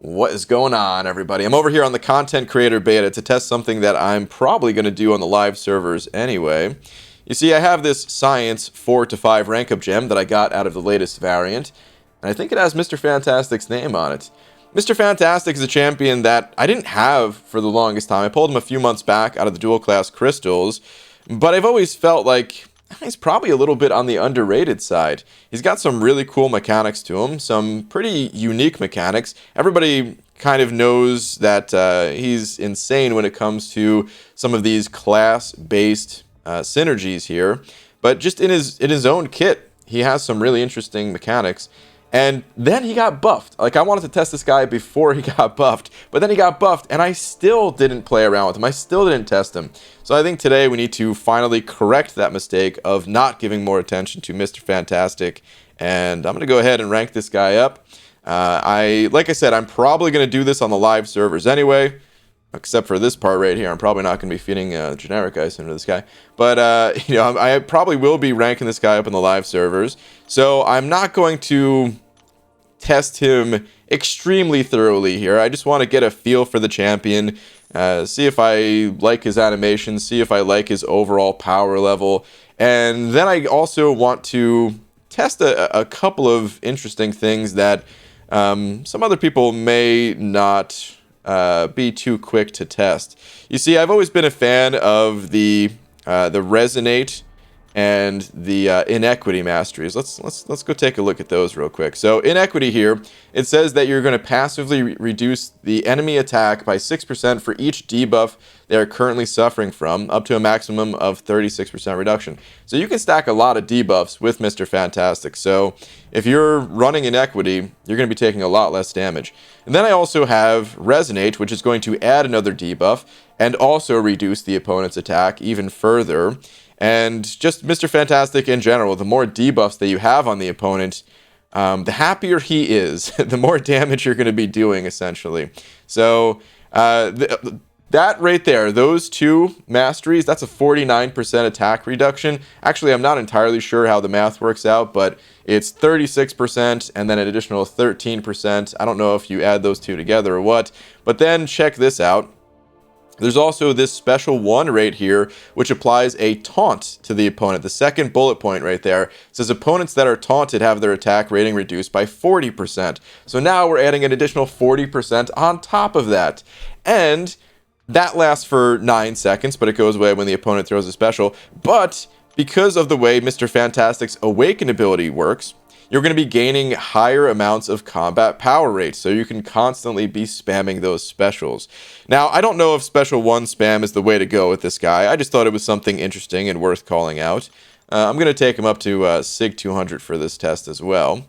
What is going on, everybody? I'm over here on the content creator beta to test something that I'm probably going to do on the live servers anyway. You see, I have this Science 4 to 5 rank up gem that I got out of the latest variant, and I think it has Mr. Fantastic's name on it. Mr. Fantastic is a champion that I didn't have for the longest time. I pulled him a few months back out of the dual class crystals, but I've always felt like he's probably a little bit on the underrated side. He's got some really cool mechanics to him, some pretty unique mechanics. Everybody kind of knows that he's insane when it comes to some of these class-based synergies here. But just in his own kit, he has some really interesting mechanics. And then he got buffed. Like, I wanted to test this guy before he got buffed, but then he got buffed, and I still didn't play around with him. I still didn't test him. So I think today we need to finally correct that mistake of not giving more attention to Mr. Fantastic. And I'm going to go ahead and rank this guy up. Like I said, I'm probably going to do this on the live servers anyway. Except for this part right here. I'm probably not going to be feeding generic ice into this guy. But, I probably will be ranking this guy up in the live servers. So I'm not going to test him extremely thoroughly here. I just want to get a feel for the champion. See if I like his animation. See if I like his overall power level. And then I also want to test a couple of interesting things that some other people may not be too quick to test. You see, I've always been a fan of the Resonate and the Inequity Masteries. Let's go take a look at those real quick. So Inequity here, it says that you're going to passively reduce the enemy attack by 6% for each debuff they are currently suffering from, up to a maximum of 36% reduction. So you can stack a lot of debuffs with Mr. Fantastic. So if you're running Inequity, you're going to be taking a lot less damage. And then I also have Resonate, which is going to add another debuff and also reduce the opponent's attack even further. And just Mr. Fantastic in general, the more debuffs that you have on the opponent, the happier he is, the more damage you're going to be doing, essentially. So that right there, those two masteries, that's a 49% attack reduction. Actually, I'm not entirely sure how the math works out, but it's 36% and then an additional 13%. I don't know if you add those two together or what. But then check this out. There's also this special one right here, which applies a taunt to the opponent. The second bullet point right there says opponents that are taunted have their attack rating reduced by 40%. So now we're adding an additional 40% on top of that. And that lasts for 9 seconds, but it goes away when the opponent throws a special. But because of the way Mr. Fantastic's Awaken ability works, you're going to be gaining higher amounts of combat power rate, so you can constantly be spamming those specials. Now, I don't know if special 1 spam is the way to go with this guy. I just thought it was something interesting and worth calling out. I'm going to take him up to Sig 200 for this test as well.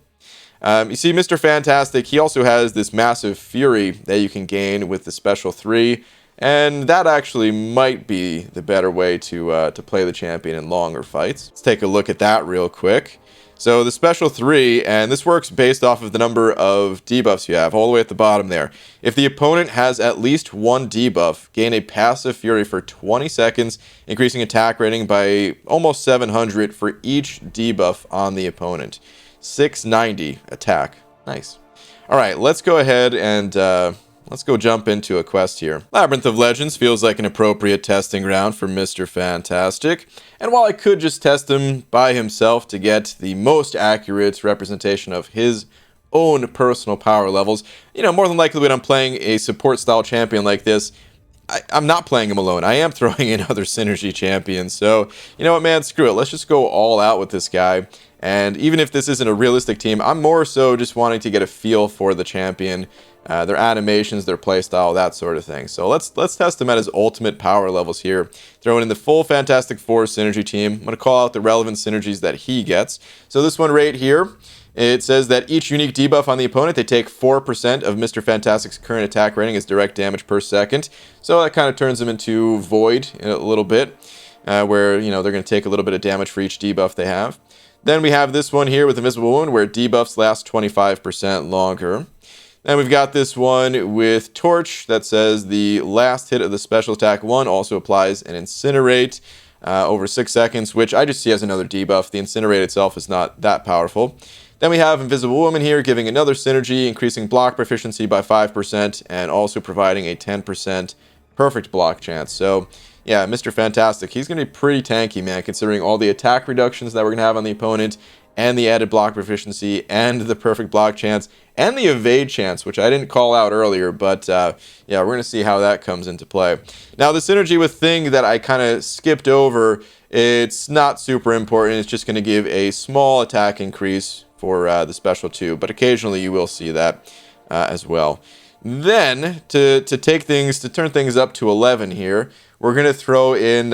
You see, Mr. Fantastic, he also has this massive Fury that you can gain with the special 3, and that actually might be the better way to play the champion in longer fights. Let's take a look at that real quick. So the special 3, and this works based off of the number of debuffs you have, all the way at the bottom there. If the opponent has at least 1 debuff, gain a passive Fury for 20 seconds, increasing attack rating by almost 700 for each debuff on the opponent. 690 attack. Nice. Alright, let's go ahead and let's go jump into a quest here. Labyrinth of Legends feels like an appropriate testing ground for Mr. Fantastic. And while I could just test him by himself to get the most accurate representation of his own personal power levels, more than likely when I'm playing a support style champion like this, I'm not playing him alone. I am throwing in other synergy champions. So, you know what, man, screw it. Let's just go all out with this guy. And even if this isn't a realistic team, I'm more so just wanting to get a feel for the champion, their animations, their playstyle, that sort of thing. So let's test him at his ultimate power levels here. Throwing in the full Fantastic Four synergy team. I'm going to call out the relevant synergies that he gets. So this one right here, it says that each unique debuff on the opponent, they take 4% of Mr. Fantastic's current attack rating as direct damage per second. So that kind of turns him into Void in a little bit, where, they're going to take a little bit of damage for each debuff they have. Then we have this one here with Invisible Wound, where debuffs last 25% longer. Then we've got this one with Torch that says the last hit of the special attack 1 also applies an Incinerate over 6 seconds, which I just see as another debuff. The Incinerate itself is not that powerful. Then we have Invisible Woman here, giving another synergy, increasing block proficiency by 5%, and also providing a 10% perfect block chance. So, yeah, Mr. Fantastic, he's going to be pretty tanky, man, considering all the attack reductions that we're going to have on the opponent, and the added block proficiency, and the perfect block chance, and the evade chance, which I didn't call out earlier, but yeah, we're going to see how that comes into play. Now, the synergy with Thing that I kind of skipped over, it's not super important. It's just going to give a small attack increase for the special 2, but occasionally you will see that as well. Then, to turn things up to 11 here, we're going to throw in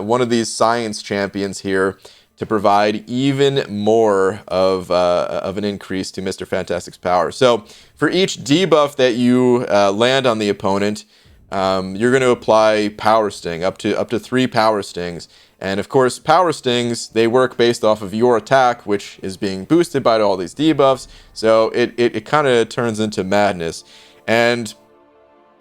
one of these science champions here to provide even more of an increase to Mr. Fantastic's power. So, for each debuff that you land on the opponent, you're going to apply Power Sting, up to 3 Power Stings. And of course, Power Stings, they work based off of your attack, which is being boosted by all these debuffs. So it kind of turns into madness. And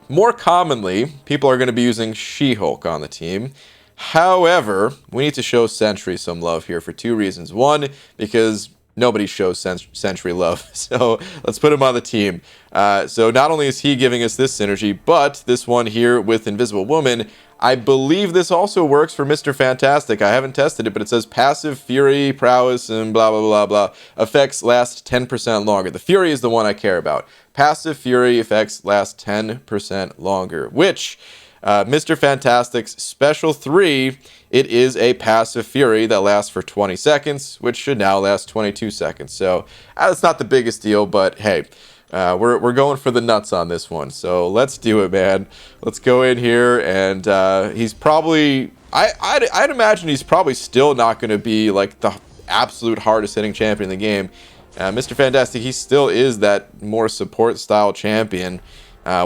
more commonly, people are going to be using She-Hulk on the team. However, we need to show Sentry some love here for 2 reasons. One, because nobody shows Sentry love, so let's put him on the team. So not only is he giving us this synergy, but this one here with Invisible Woman, I believe this also works for Mr. Fantastic. I haven't tested it, but it says passive Fury, Prowess, and blah, blah, blah, blah. Effects last 10% longer. The Fury is the one I care about. Passive Fury effects last 10% longer, which Mr. Fantastic's Special 3, it is a passive Fury that lasts for 20 seconds, which should now last 22 seconds. So that's not the biggest deal, but hey, we're going for the nuts on this one. So let's do it, man. Let's go in here, and he's probably, I'd imagine he's probably still not going to be like the absolute hardest hitting champion in the game. Mr. Fantastic, he still is that more support style champion.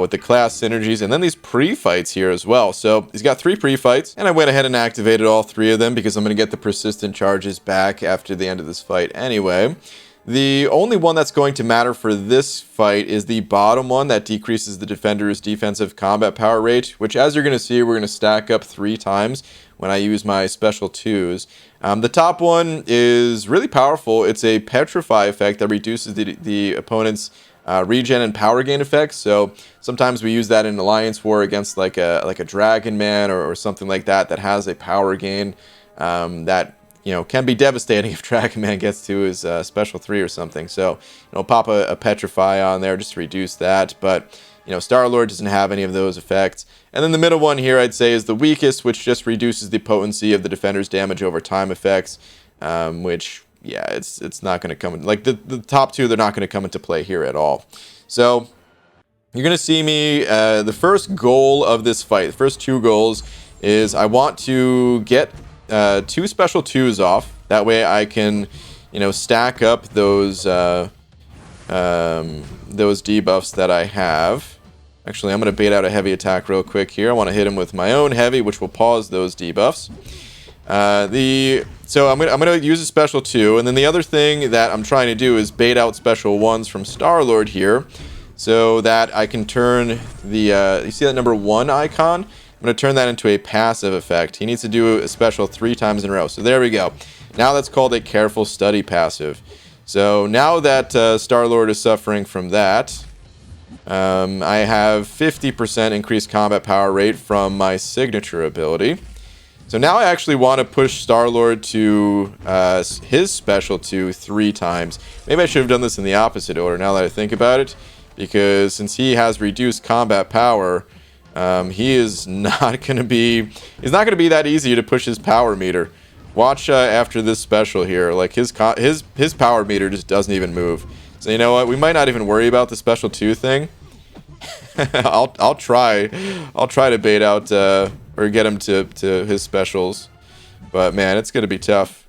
With the class synergies, and then these pre-fights here as well. So he's got 3 pre-fights, and I went ahead and activated all 3 of them because I'm going to get the persistent charges back after the end of this fight anyway. The only one that's going to matter for this fight is the bottom one that decreases the defender's defensive combat power rate, which, as you're going to see, we're going to stack up 3 times when I use my special 2s. The top one is really powerful. It's a Petrify effect that reduces the opponent's regen and power gain effects. So sometimes we use that in Alliance War against like a Dragon Man or something like that has a power gain that can be devastating if Dragon Man gets to his special 3 or something. So pop a Petrify on there just to reduce that. But Star-Lord doesn't have any of those effects. And then the middle one here I'd say is the weakest, which just reduces the potency of the defender's damage over time effects, which, yeah, it's not going to come, like the top 2, they're not going to come into play here at all. So you're going to see me, the first goal of this fight, the first 2 goals is I want to get 2 special 2s off. That way I can, stack up those debuffs that I have. Actually, I'm going to bait out a heavy attack real quick here. I want to hit him with my own heavy, which will pause those debuffs. So I'm gonna use a special 2, and then the other thing that I'm trying to do is bait out special 1s from Star-Lord here, so that I can turn the you see that number 1 icon? I'm gonna turn that into a passive effect. He needs to do a special 3 times in a row. So there we go. Now that's called a Careful Study passive. So now that Star-Lord is suffering from that, I have 50% increased combat power rate from my signature ability. So now I actually want to push Star-Lord to his special 2 3 times. Maybe I should have done this in the opposite order now that I think about it, because since he has reduced combat power, he is not going to be that easy to push his power meter. Watch after this special here, like his power meter just doesn't even move. So you know what? We might not even worry about the special 2 thing. I'll try to bait out or get him to his specials, but man, it's gonna be tough.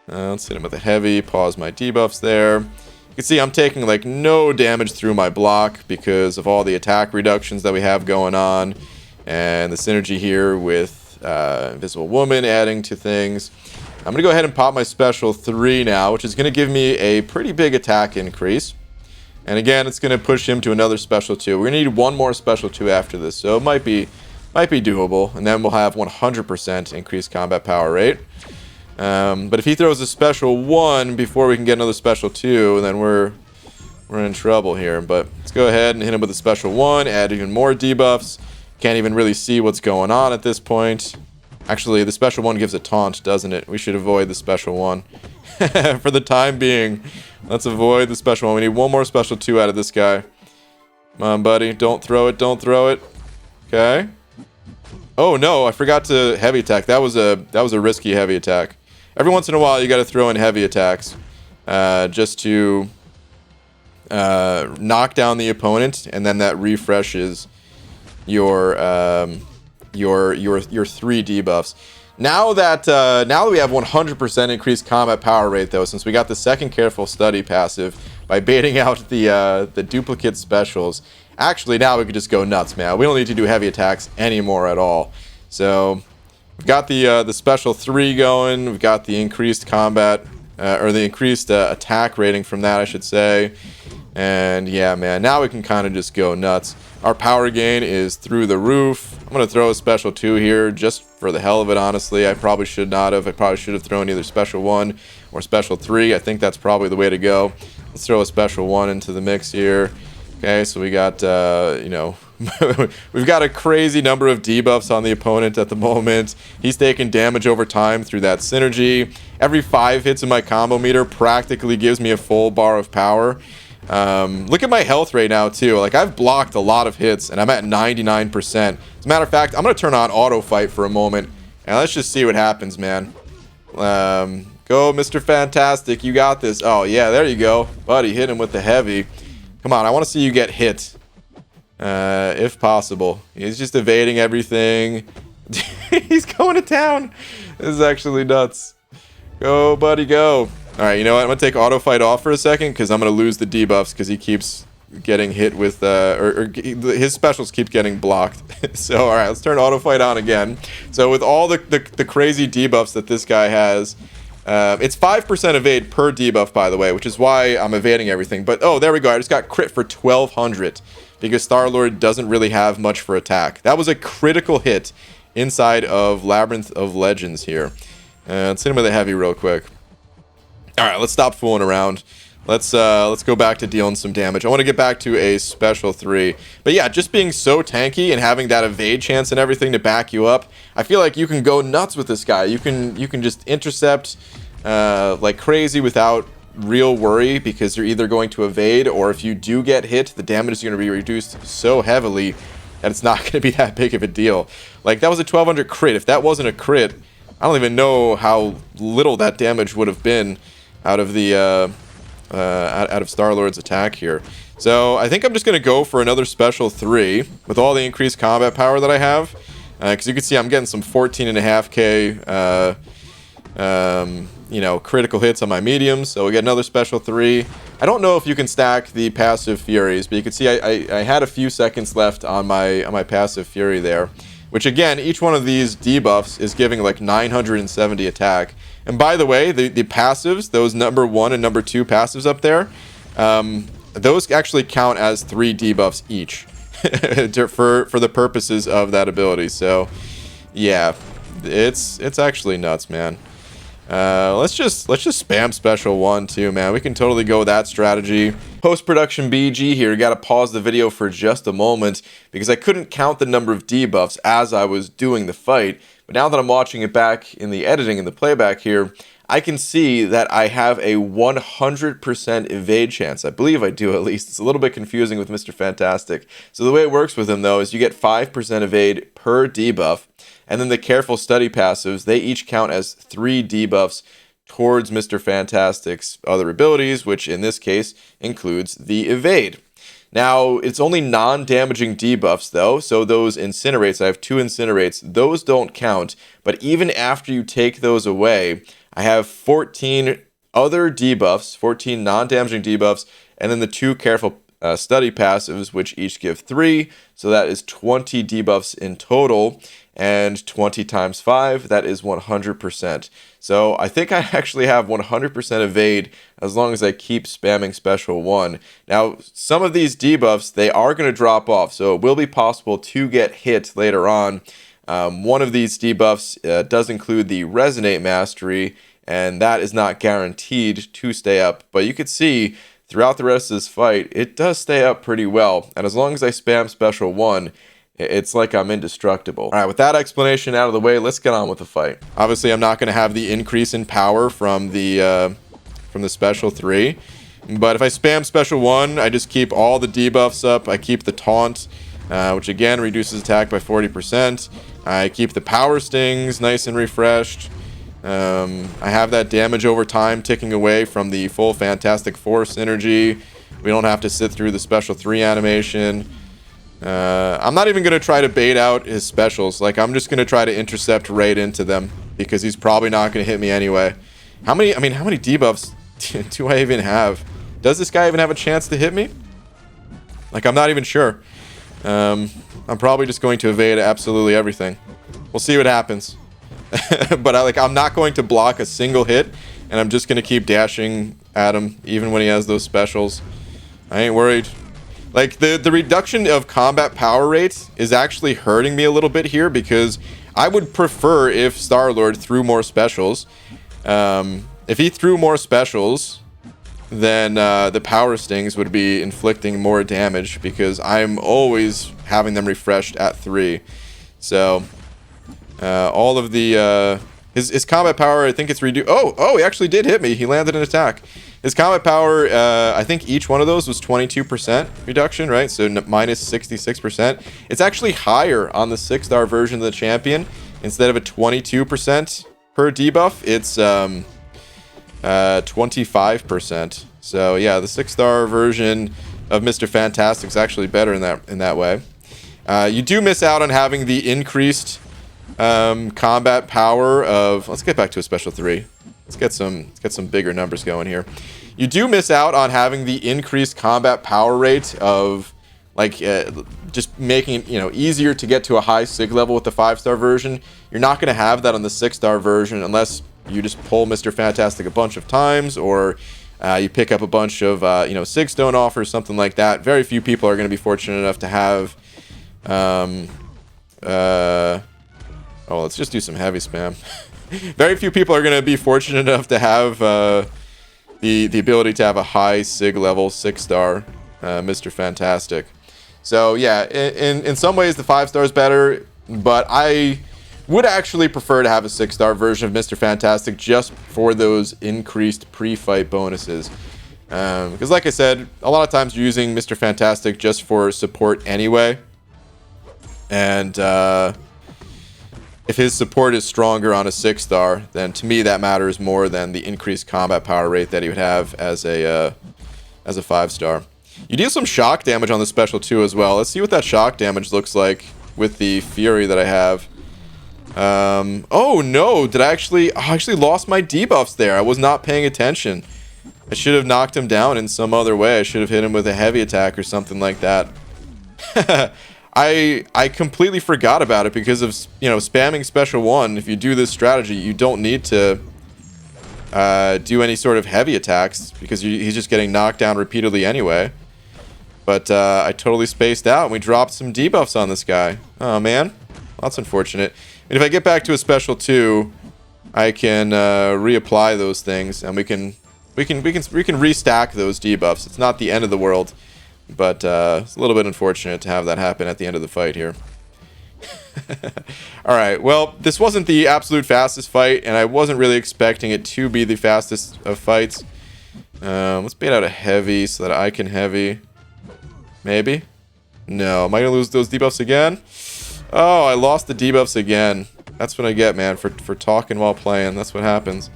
Let's hit him with a heavy. Pause my debuffs there. You can see I'm taking like no damage through my block because of all the attack reductions that we have going on, and the synergy here with Invisible Woman adding to things. I'm gonna go ahead and pop my special 3 now, which is gonna give me a pretty big attack increase. And again, it's going to push him to another special 2. We're going to need 1 more special 2 after this, so it might be doable. And then we'll have 100% increased combat power rate. But if he throws a special 1 before we can get another special 2, then we're in trouble here. But let's go ahead and hit him with a special 1, add even more debuffs. Can't even really see what's going on at this point. Actually, the special 1 gives a taunt, doesn't it? We should avoid the special 1. For the time being, let's avoid the special 1. We need one more special 2 out of this guy. Come on, buddy. Don't throw it. Don't throw it. Okay. Oh, no. I forgot to heavy attack. That was a risky heavy attack. Every once in a while, you got to throw in heavy attacks. Just to knock down the opponent, and then that refreshes your 3 debuffs. Now that we have 100% increased combat power rate, though, since we got the second careful study passive by baiting out the duplicate specials, actually now we could just go nuts, man. We don't need to do heavy attacks anymore at all. So we've got the special 3 going. We've got the increased combat or the increased attack rating from that, I should say. And yeah, man, now we can kind of just go nuts. Our power gain is through the roof. I'm going to throw a special 2 here just for the hell of it, honestly. I probably should not have. I probably should have thrown either special 1 or special 3. I think that's probably the way to go. Let's throw a special 1 into the mix here. Okay, so we got, you know, we've got a crazy number of debuffs on the opponent at the moment. He's taking damage over time through that synergy. Every 5 hits in my combo meter practically gives me a full bar of power. Look at my health right now too. Like, I've blocked a lot of hits and I'm at 99%. As a matter of fact, I'm gonna turn on auto fight for a moment and let's just see what happens, man. Go Mr. Fantastic, you got this. Oh yeah, there you go, buddy. Hit him with the heavy. Come on, I want to see you get hit, if possible. He's just evading everything. He's going to town. This is actually nuts. Go, buddy, go. Alright, you know what? I'm going to take auto fight off for a second because I'm going to lose the debuffs because he keeps getting hit with, his specials keep getting blocked. So, alright, let's turn auto fight on again. So, with all the crazy debuffs that this guy has, it's 5% evade per debuff, by the way, which is why I'm evading everything. But, oh, there we go. I just got crit for 1200 because Star-Lord doesn't really have much for attack. That was a critical hit inside of Labyrinth of Legends here. Let's hit him with a heavy real quick. Alright, let's stop fooling around. Let's go back to dealing some damage. I want to get back to a special 3. But yeah, just being so tanky and having that evade chance and everything to back you up, I feel like you can go nuts with this guy. You can just intercept like crazy without real worry because you're either going to evade, or if you do get hit, the damage is going to be reduced so heavily that it's not going to be that big of a deal. Like, that was a 1200 crit. If that wasn't a crit, I don't even know how little that damage would have been out of the out of Star-Lord's attack here. So I think I'm just going to go for another special 3 with all the increased combat power that I have. Because you can see I'm getting some 14.5k you know, critical hits on my mediums. So we get another special 3. I don't know if you can stack the passive Furies, but you can see I had a few seconds left on my passive Fury there. Which again, each one of these debuffs is giving like 970 attack. And by the way, the passives, those number 1 and number 2 passives up there, those actually count as 3 debuffs each for the purposes of that ability. So yeah, it's actually nuts, man. Let's just spam special 1 too, man. We can totally go with that strategy. Post-production BG here. Got to pause the video for just a moment because I couldn't count the number of debuffs as I was doing the fight. But now that I'm watching it back in the editing and the playback here, I can see that I have a 100% evade chance. I believe I do, at least. It's a little bit confusing with Mr. Fantastic. So the way it works with him, though, is you get 5% evade per debuff. And then the careful study passives, they each count as 3 debuffs towards Mr. Fantastic's other abilities, which in this case includes the evade. Now, it's only non-damaging debuffs, though, so those incinerates, I have 2 incinerates, those don't count. But even after you take those away, I have 14 other debuffs, 14 non-damaging debuffs, and then the 2 careful study passives, which each give 3, so that is 20 debuffs in total, and 20 times 5, that is 100%. So I think I actually have 100% evade as long as I keep spamming special 1. Now, some of these debuffs, they are going to drop off, so it will be possible to get hit later on One of these debuffs does include the Resonate Mastery, and that is not guaranteed to stay up. But you could see throughout the rest of this fight, it does stay up pretty well. And as long as I spam Special 1, it's like I'm indestructible. All right, with that explanation out of the way, let's get on with the fight. Obviously, I'm not going to have the increase in power from the Special 3. But if I spam Special 1, I just keep all the debuffs up. I keep the Taunt, which again reduces attack by 40%. I keep the Power Stings nice and refreshed. I have that damage over time ticking away from the full Fantastic Force energy. We don't have to sit through the Special 3 animation. I'm not even going to try to bait out his specials. Like, I'm just going to try to intercept right into them because he's probably not going to hit me anyway. How many debuffs do I even have? Does this guy even have a chance to hit me? Like, I'm not even sure. I'm probably just going to evade absolutely everything. We'll see what happens. But I'm not going to block a single hit, and I'm just going to keep dashing at him even when he has those specials. I ain't worried. Like, the reduction of combat power rate is actually hurting me a little bit here because I would prefer if Star-Lord threw more specials. If he threw more specials, then the Power Stings would be inflicting more damage because I'm always having them refreshed at 3. So, all of the... his combat power, I think it's reduced... Oh, he actually did hit me. He landed an attack. His combat power, I think each one of those was 22% reduction, right? So minus 66%. It's actually higher on the 6-star version of the champion. Instead of a 22% per debuff, it's 25%. So yeah, the 6-star version of Mr. Fantastic is actually better in that way. You do miss out on having the increased combat power of... Let's get back to a Special 3. Let's get some bigger numbers going here. You do miss out on having the increased combat power rate of, like, just making it, easier to get to a high sig level with the 5-star version. You're not going to have that on the 6-star version unless you just pull Mr. Fantastic a bunch of times, or you pick up a bunch of, Sig Stone offers, something like that. Very few people are going to be fortunate enough to have... let's just do some heavy spam. Very few people are going to be fortunate enough to have the ability to have a high sig level 6-star Mr. Fantastic. So yeah, in some ways the 5-star is better, but I would actually prefer to have a 6-star version of Mr. Fantastic just for those increased pre-fight bonuses. Because like I said, a lot of times you're using Mr. Fantastic just for support anyway. And if his support is stronger on a 6-star, then to me that matters more than the increased combat power rate that he would have as a 5-star. You deal some shock damage on the Special 2 as well. Let's see what that shock damage looks like with the Fury that I have. Oh no, I actually lost my debuffs there. I was not paying attention. I should have knocked him down in some other way. I should have hit him with a heavy attack or something like that. I completely forgot about it because of, spamming Special 1. If you do this strategy, you don't need to do any sort of heavy attacks because he's just getting knocked down repeatedly anyway. But I totally spaced out and we dropped some debuffs on this guy. Oh man, that's unfortunate. And if I get back to a Special 2, I can reapply those things and we can restack those debuffs. It's not the end of the world. But it's a little bit unfortunate to have that happen at the end of the fight here. Alright, well, this wasn't the absolute fastest fight, and I wasn't really expecting it to be the fastest of fights. Let's bait out a heavy so that I can heavy. Maybe? No. Am I going to lose those debuffs again? Oh, I lost the debuffs again. That's what I get, man, for talking while playing. That's what happens.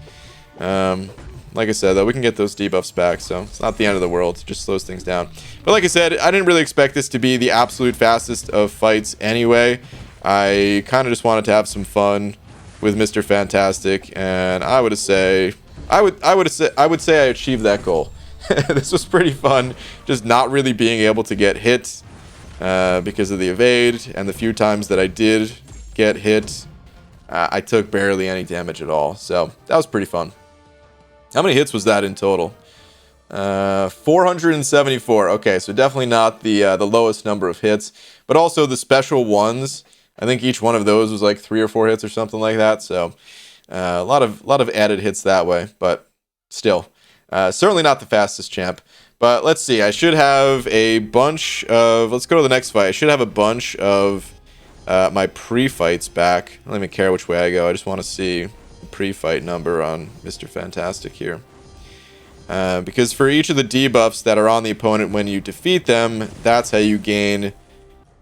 Like I said, though, we can get those debuffs back, so it's not the end of the world. It just slows things down. But like I said, I didn't really expect this to be the absolute fastest of fights anyway. I kind of just wanted to have some fun with Mr. Fantastic, and I would say I achieved that goal. This was pretty fun, just not really being able to get hit because of the evade, and the few times that I did get hit, I took barely any damage at all. So that was pretty fun. How many hits was that in total? 474. Okay, so definitely not the lowest number of hits, but also the Special 1s I think each one of those was like 3 or 4 hits or something like that. So a lot of added hits that way, but still, certainly not the fastest champ. But let's see. I should have a bunch of. Let's go to the next fight. I should have a bunch of my pre-fights back. I don't even care which way I go. I just want to see the pre-fight number on Mr. Fantastic here. Because for each of the debuffs that are on the opponent when you defeat them, that's how you gain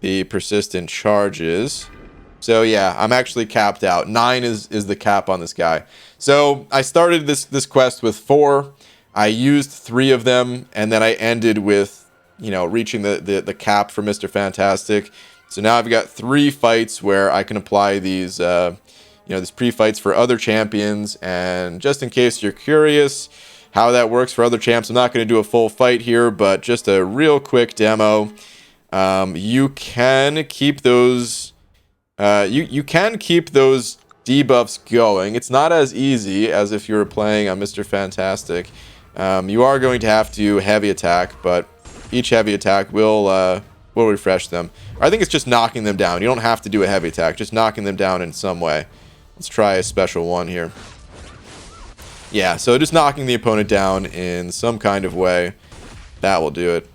the persistent charges. So yeah, I'm actually capped out. 9 is the cap on this guy. So I started this quest with 4. I used 3 of them, and then I ended with, you know, reaching the cap for Mr. Fantastic. So now I've got 3 fights where I can apply these, you know, these pre-fights for other champions. And just in case you're curious how that works for other champs, I'm not going to do a full fight here, but just a real quick demo. You can keep those. You can keep those debuffs going. It's not as easy as if you were playing on Mr. Fantastic. You are going to have to heavy attack, but each heavy attack will refresh them. I think it's just knocking them down. You don't have to do a heavy attack, just knocking them down in some way. Let's try a special one here. Yeah, so just knocking the opponent down in some kind of way, that will do it.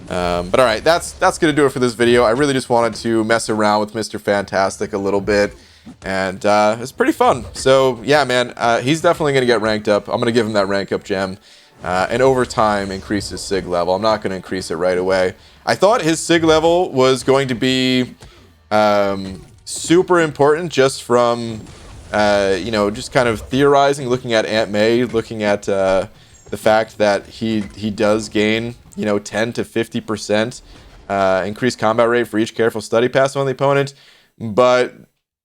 But all right, that's gonna do it for this video. I really just wanted to mess around with Mr. Fantastic a little bit, and it's pretty fun. So yeah, man, he's definitely gonna get ranked up. I'm gonna give him that rank up gem, and over time increase his sig level. I'm not gonna increase it right away. I thought his sig level was going to be super important just from you know, just kind of theorizing, looking at Aunt May, looking at the fact that he does gain, you know, 10 to 50% increased combat rate for each careful study pass on the opponent. But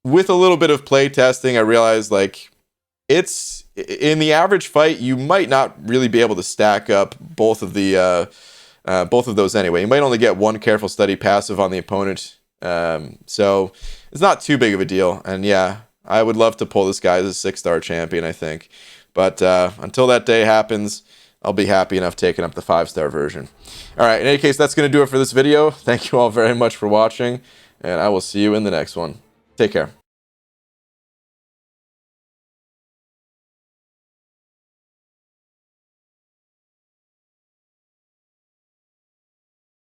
with a little bit of play testing, I realized, like, it's in the average fight, you might not really be able to stack up both of those anyway. You might only get 1 careful study passive on the opponent, so it's not too big of a deal. And yeah, I would love to pull this guy as a 6-star champion, I think. But until that day happens, I'll be happy enough taking up the 5-star version. All right, in any case, that's going to do it for this video. Thank you all very much for watching, and I will see you in the next one. Take care.